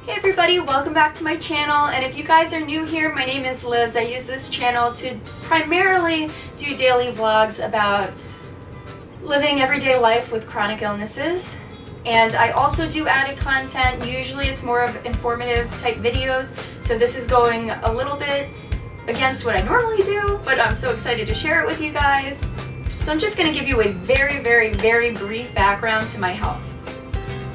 Hey everybody, welcome back to my channel, and if you guys are new here, my name is Liz. I use this channel to primarily do daily vlogs about living everyday life with chronic illnesses. And I also do added content. Usually it's more of informative type videos, so this is going a little bit against what I normally do, but I'm so excited to share it with you guys. So I'm just going to give you a very brief background to my health.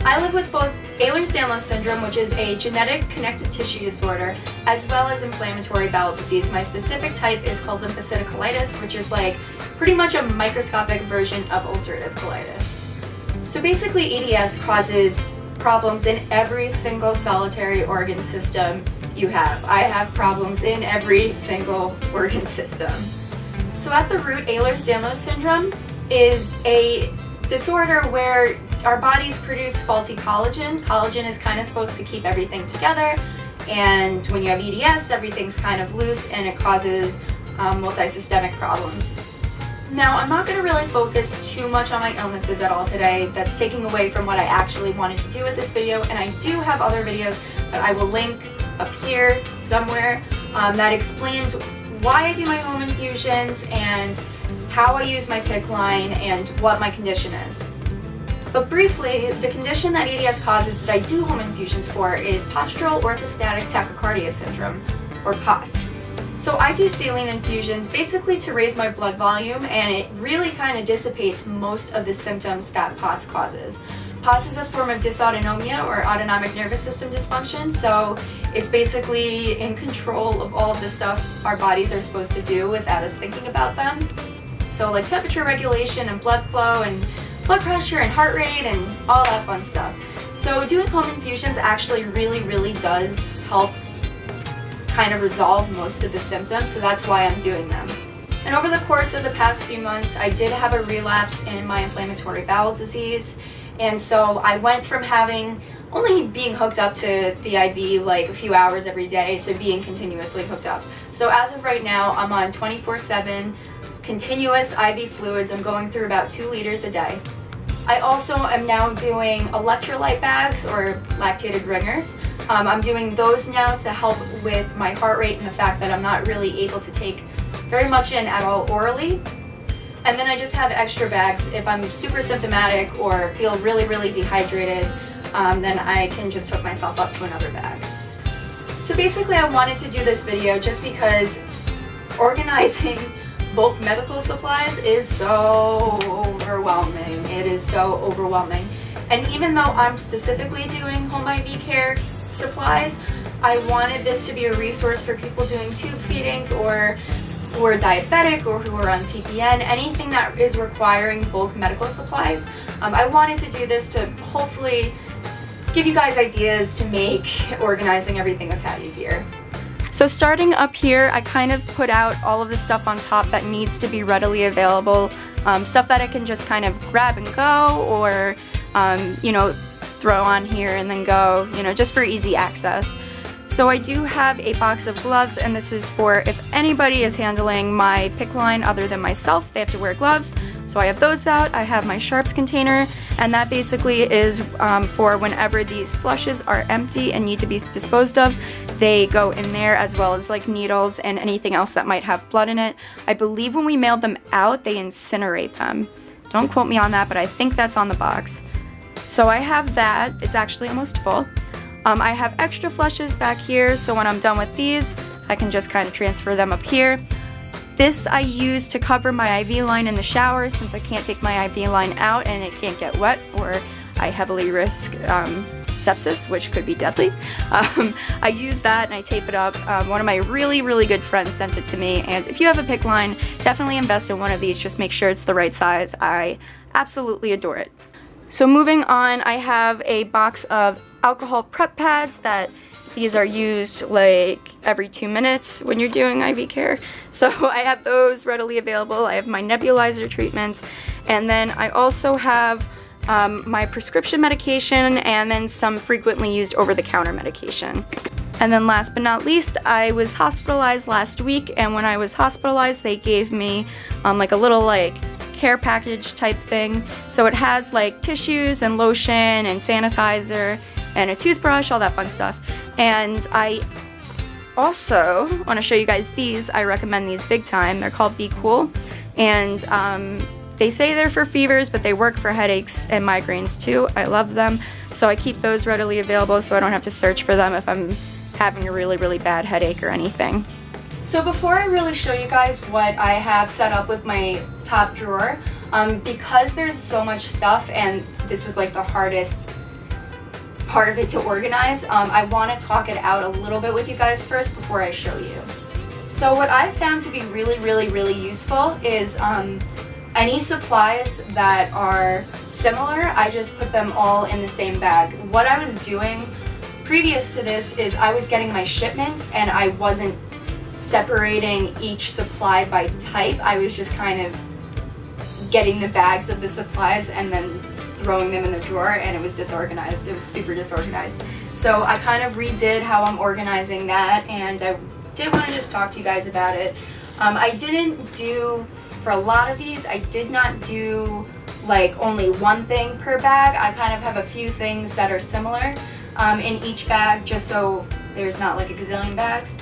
I live with both Ehlers-Danlos syndrome, which is a genetic connective tissue disorder, as well as inflammatory bowel disease. My specific type is called lymphocytic colitis, which is like pretty much a microscopic version of ulcerative colitis. So basically EDS causes problems in every single solitary organ system you have. I have problems in every single organ system. So at the root, Ehlers-Danlos syndrome is a disorder where our bodies produce faulty collagen. Collagen is kind of supposed to keep everything together, and when you have EDS, everything's kind of loose and it causes multisystemic problems. Now, I'm not going to really focus too much on my illnesses at all today. That's taking away from what I actually wanted to do with this video, and I do have other videos that I will link up here somewhere that explains why I do my home infusions and how I use my PICC line and what my condition is. But briefly, the condition that EDS causes that I do home infusions for is postural orthostatic tachycardia syndrome, or POTS. So I do saline infusions basically to raise my blood volume, and it really kind of dissipates most of the symptoms that POTS causes. POTS is a form of dysautonomia, or autonomic nervous system dysfunction, so it's basically in control of all of the stuff our bodies are supposed to do without us thinking about them. So like temperature regulation and blood flow and blood pressure and heart rate and all that fun stuff. So doing home infusions actually really does help kind of resolve most of the symptoms, so that's why I'm doing them. And over the course of the past few months, I did have a relapse in my inflammatory bowel disease, and so I went from only being hooked up to the IV like a few hours every day to being continuously hooked up. So as of right now, I'm on 24/7 continuous IV fluids. I'm going through about 2 liters a day. I also am now doing electrolyte bags, or lactated ringers. I'm doing those now to help with my heart rate and the fact that I'm not really able to take very much in at all orally. And then I just have extra bags if I'm super symptomatic or feel really dehydrated, then I can just hook myself up to another bag. So basically I wanted to do this video just because organizing bulk medical supplies is so overwhelming. It is so overwhelming. And even though I'm specifically doing home IV care supplies, I wanted this to be a resource for people doing tube feedings or who are diabetic or who are on TPN, anything that is requiring bulk medical supplies. I wanted to do this to hopefully give you guys ideas to make organizing everything a tad easier. So starting up here, I kind of put out all of the stuff on top that needs to be readily available, stuff that I can just kind of grab and go, or throw on here and then go, just for easy access. So I do have a box of gloves, and this is for if anybody is handling my PICC line other than myself, they have to wear gloves. So I have those out. I have my sharps container, and that basically is for whenever these flushes are empty and need to be disposed of, they go in there, as well as like needles and anything else that might have blood in it. I believe when we mailed them out, they incinerate them. Don't quote me on that, but I think that's on the box. So I have that. It's actually almost full. I have extra flushes back here, so when I'm done with these, I can just kind of transfer them up here. This I use to cover my IV line in the shower, since I can't take my IV line out and it can't get wet, or I heavily risk sepsis, which could be deadly. I use that and I tape it up. One of my really good friends sent it to me, and if you have a PICC line, definitely invest in one of these. Just make sure it's the right size. I absolutely adore it. So moving on, I have a box of alcohol prep pads that these are used like every 2 minutes when you're doing IV care. So I have those readily available. I have my nebulizer treatments, and then I also have my prescription medication, and then some frequently used over-the-counter medication. And then last but not least, I was hospitalized last week, and when I was hospitalized, they gave me like a little care package type thing. So it has like tissues and lotion and sanitizer and a toothbrush, all that fun stuff. And I also want to show you guys these. I recommend these big time. They're called Be Cool, and they say they're for fevers, but they work for headaches and migraines too. I love them, so I keep those readily available so I don't have to search for them if I'm having a really, really bad headache or anything. So before I really show you guys what I have set up with my top drawer, because there's so much stuff and this was like the hardest part of it to organize, I want to talk it out a little bit with you guys first before I show you. So what I've found to be really, really, really useful is any supplies that are similar, I just put them all in the same bag. What I was doing previous to this is I was getting my shipments and I wasn't separating each supply by type. I was just kind of getting the bags of the supplies and then throwing them in the drawer, and it was disorganized. It was super disorganized. So I kind of redid how I'm organizing that, and I did want to just talk to you guys about it. I didn't do, for a lot of these, I did not do like only one thing per bag. I kind of have a few things that are similar in each bag, just so there's not like a gazillion bags.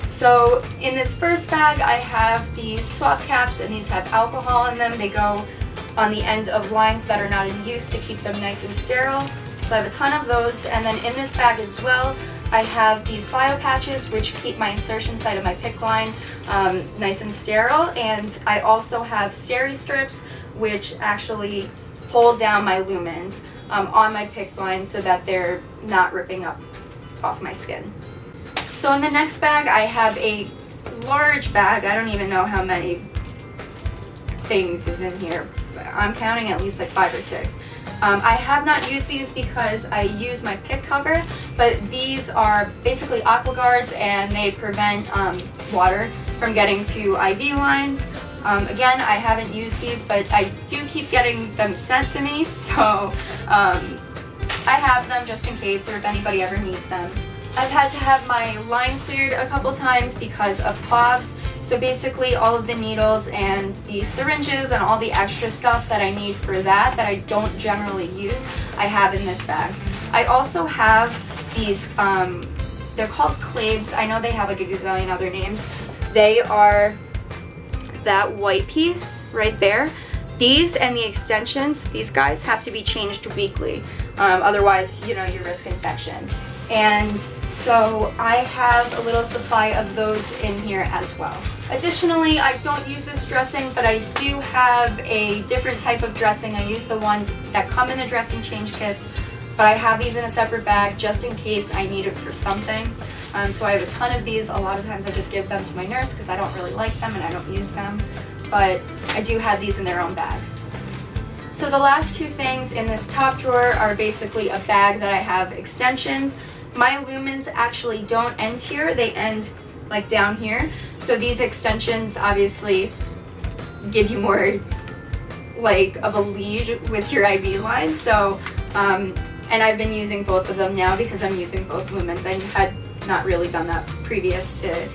So in this first bag I have these swab caps, and these have alcohol in them. They go on the end of lines that are not in use to keep them nice and sterile. So I have a ton of those. And then in this bag as well, I have these bio patches which keep my insertion site of my PICC line nice and sterile. And I also have steri strips which actually hold down my lumens on my PICC line so that they're not ripping up off my skin. So in the next bag I have a large bag. I don't even know how many things is in here. I'm counting at least like 5 or 6. I have not used these because I use my PICC cover, but these are basically AquaGuards and they prevent water from getting to IV lines. Again, I haven't used these, but I do keep getting them sent to me, so I have them just in case or if anybody ever needs them. I've had to have my line cleared a couple times because of clogs, so basically all of the needles and the syringes and all the extra stuff that I need for that I don't generally use, I have in this bag. I also have these, they're called claves. I know they have like a gazillion other names. They are that white piece right there. These and the extensions, these guys have to be changed weekly, otherwise, you know, you risk infection. And so I have a little supply of those in here as well. Additionally, I don't use this dressing, but I do have a different type of dressing. I use the ones that come in the dressing change kits, but I have these in a separate bag just in case I need it for something. So I have a ton of these. A lot of times I just give them to my nurse because I don't really like them and I don't use them, but I do have these in their own bag. So the last two things in this top drawer are basically a bag that I have extensions. My lumens actually don't end here, they end like down here. So these extensions obviously give you more like of a lead with your IV line. So, and I've been using both of them now because I'm using both lumens. I had not really done that previous to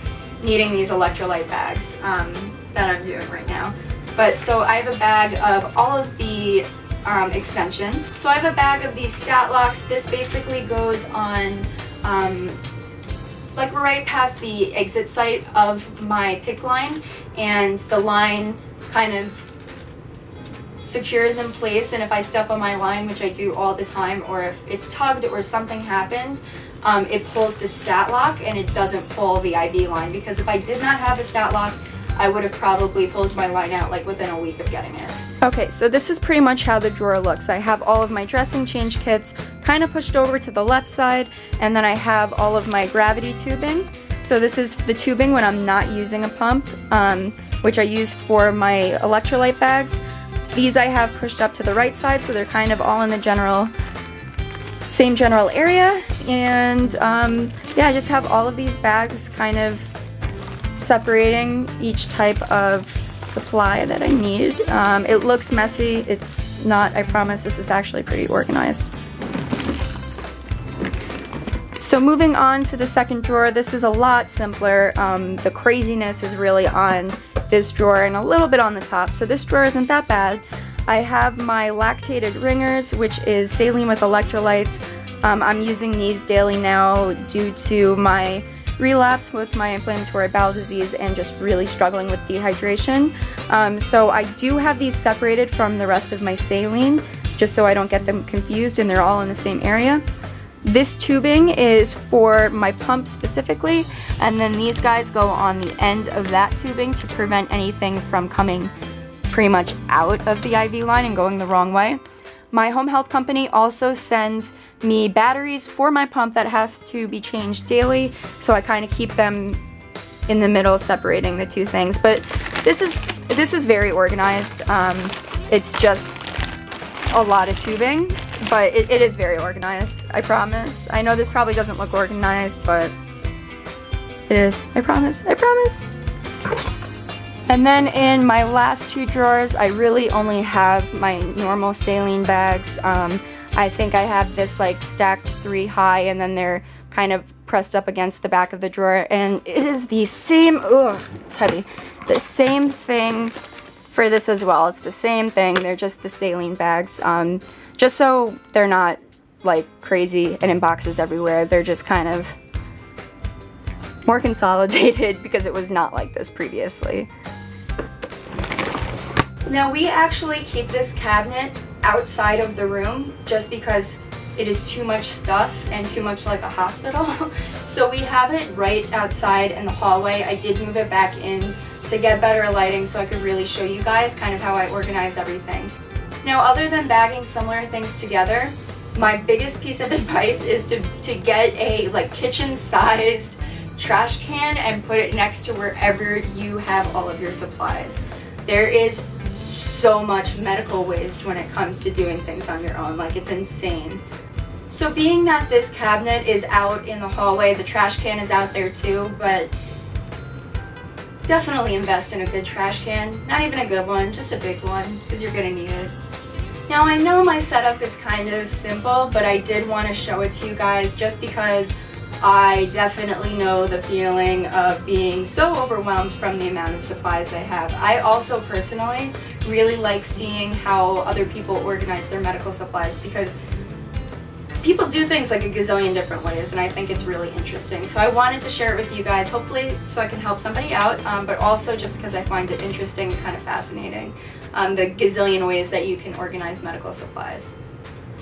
needing these electrolyte bags that I'm doing right now. But so I have a bag of all of the extensions. So I have a bag of these stat locks. This basically goes on like right past the exit site of my PICC line, and the line kind of secures in place, and if I step on my line, which I do all the time, or if it's tugged or something happens, it pulls the stat lock and it doesn't pull the IV line, because if I did not have a stat lock, I would have probably pulled my line out like within a week of getting it. Okay, so this is pretty much how the drawer looks. I have all of my dressing change kits kind of pushed over to the left side, and then I have all of my gravity tubing. So this is the tubing when I'm not using a pump, which I use for my electrolyte bags. These I have pushed up to the right side, so they're kind of all in the same general area. And yeah, I just have all of these bags kind of separating each type of supply that I need. It looks messy. It's not, I promise. This is actually pretty organized. So moving on to the second drawer, this is a lot simpler. The craziness is really on this drawer and a little bit on the top. So this drawer isn't that bad. I have my lactated ringers, which is saline with electrolytes. I'm using these daily now due to my relapse with my inflammatory bowel disease and just really struggling with dehydration. So I do have these separated from the rest of my saline, just so I don't get them confused and they're all in the same area. This tubing is for my pump specifically, and then these guys go on the end of that tubing to prevent anything from coming pretty much out of the IV line and going the wrong way. My home health company also sends me batteries for my pump that have to be changed daily, so I kind of keep them in the middle, separating the two things. But this is very organized. It's just a lot of tubing, but it is very organized, I promise. I know this probably doesn't look organized, but it is. I promise. And then in my last two drawers, I really only have my normal saline bags. I think I have this like stacked 3 high, and then they're kind of pressed up against the back of the drawer, and it is the same, it's heavy, the same thing for this as well. It's the same thing, they're just the saline bags, just so they're not like crazy and in boxes everywhere. They're just kind of more consolidated because it was not like this previously. Now we actually keep this cabinet outside of the room just because it is too much stuff and too much like a hospital. So we have it right outside in the hallway. I did move it back in to get better lighting so I could really show you guys kind of how I organize everything. Now, other than bagging similar things together, my biggest piece of advice is to get a like kitchen-sized trash can and put it next to wherever you have all of your supplies. There is so much medical waste when it comes to doing things on your own, like it's insane. So being that this cabinet is out in the hallway, the trash can is out there too, but definitely invest in a good trash can. Not even a good one, just a big one, because you're gonna need it. Now I know my setup is kind of simple, but I did want to show it to you guys just because I definitely know the feeling of being so overwhelmed from the amount of supplies I have. I also personally really like seeing how other people organize their medical supplies because people do things like a gazillion different ways, and I think it's really interesting. So I wanted to share it with you guys, hopefully so I can help somebody out, but also just because I find it interesting and kind of fascinating, the gazillion ways that you can organize medical supplies.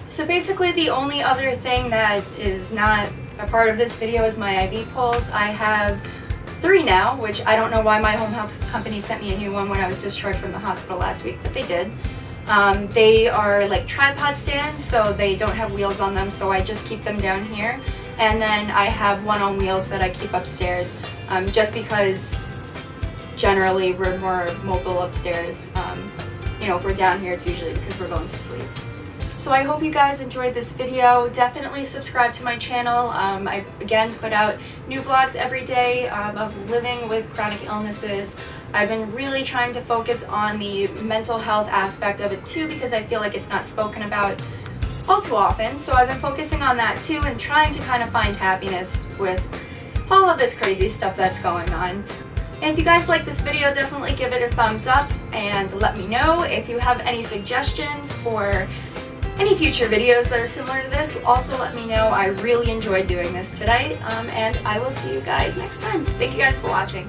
So basically the only other thing that is not a part of this video is my IV poles. I have 3 now, which I don't know why my home health company sent me a new one when I was discharged from the hospital last week, but they did. They are like tripod stands, so they don't have wheels on them, so I just keep them down here. And then I have one on wheels that I keep upstairs, just because generally we're more mobile upstairs. You know, if we're down here, it's usually because we're going to sleep. So I hope you guys enjoyed this video. Definitely subscribe to my channel. I again put out new vlogs every day of living with chronic illnesses. I've been really trying to focus on the mental health aspect of it too, because I feel like it's not spoken about all too often. So I've been focusing on that too and trying to kind of find happiness with all of this crazy stuff that's going on. And if you guys like this video, definitely give it a thumbs up and let me know if you have any suggestions for any future videos that are similar to this. Also let me know. I really enjoyed doing this today, and I will see you guys next time. Thank you guys for watching.